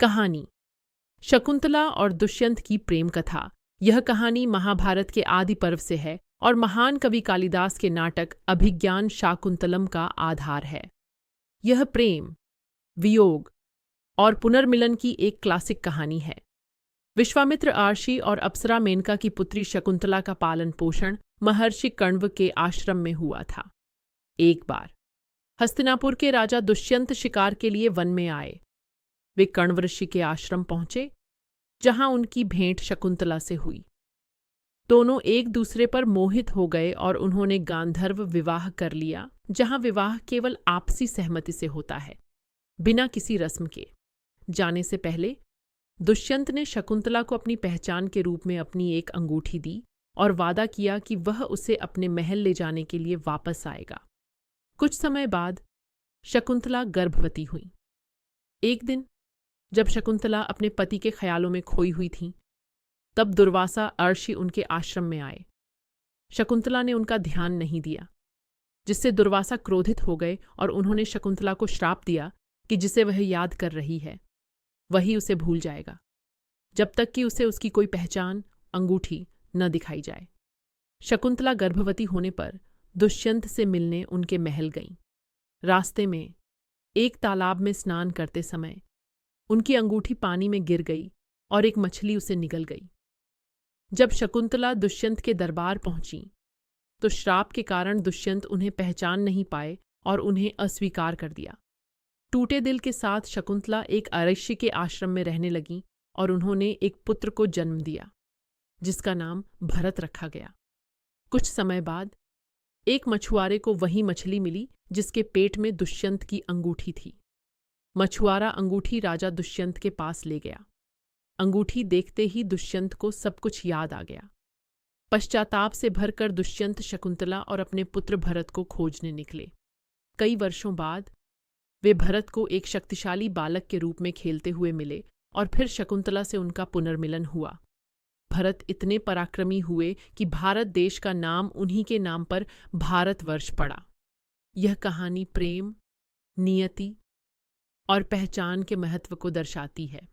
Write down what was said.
कहानी शकुंतला और दुष्यंत की प्रेम कथा। यह कहानी महाभारत के आदि पर्व से है और महान कवि कालिदास के नाटक अभिज्ञान शाकुंतलम का आधार है। यह प्रेम, वियोग और पुनर्मिलन की एक क्लासिक कहानी है। विश्वामित्र आर्षि और अप्सरा मेनका की पुत्री शकुंतला का पालन पोषण महर्षि कण्व के आश्रम में हुआ था। एक बार हस्तिनापुर के राजा दुष्यंत शिकार के लिए वन में आए। वे कण्व ऋषि के आश्रम पहुंचे, जहां उनकी भेंट शकुंतला से हुई। दोनों एक दूसरे पर मोहित हो गए और उन्होंने गांधर्व विवाह कर लिया, जहां विवाह केवल आपसी सहमति से होता है, बिना किसी रस्म के। जाने से पहले दुष्यंत ने शकुंतला को अपनी पहचान के रूप में अपनी एक अंगूठी दी और वादा किया कि वह उसे अपने महल ले जाने के लिए वापस आएगा। कुछ समय बाद शकुंतला गर्भवती हुई। एक दिन जब शकुंतला अपने पति के ख्यालों में खोई हुई थी, तब दुर्वासा अर्षि उनके आश्रम में आए। शकुंतला ने उनका ध्यान नहीं दिया, जिससे दुर्वासा क्रोधित हो गए और उन्होंने शकुंतला को श्राप दिया कि जिसे वह याद कर रही है वही उसे भूल जाएगा, जब तक कि उसे उसकी कोई पहचान, अंगूठी न दिखाई जाए। शकुंतला गर्भवती होने पर दुष्यंत से मिलने उनके महल गईं। रास्ते में एक तालाब में स्नान करते समय उनकी अंगूठी पानी में गिर गई और एक मछली उसे निगल गई। जब शकुंतला दुष्यंत के दरबार पहुंची तो श्राप के कारण दुष्यंत उन्हें पहचान नहीं पाए और उन्हें अस्वीकार कर दिया। टूटे दिल के साथ शकुंतला एक आरष्य के आश्रम में रहने लगी और उन्होंने एक पुत्र को जन्म दिया, जिसका नाम भरत रखा गया। कुछ समय बाद एक मछुआरे को वही मछली मिली जिसके पेट में दुष्यंत की अंगूठी थी। मछुआरा अंगूठी राजा दुष्यंत के पास ले गया। अंगूठी देखते ही दुष्यंत को सब कुछ याद आ गया। पश्चाताप से भरकर दुष्यंत शकुंतला और अपने पुत्र भरत को खोजने निकले। कई वर्षों बाद वे भरत को एक शक्तिशाली बालक के रूप में खेलते हुए मिले और फिर शकुंतला से उनका पुनर्मिलन हुआ। भरत इतने पराक्रमी हुए कि भारत देश का नाम उन्हीं के नाम पर भारतवर्ष पड़ा। यह कहानी प्रेम, नियति और पहचान के महत्व को दर्शाती है।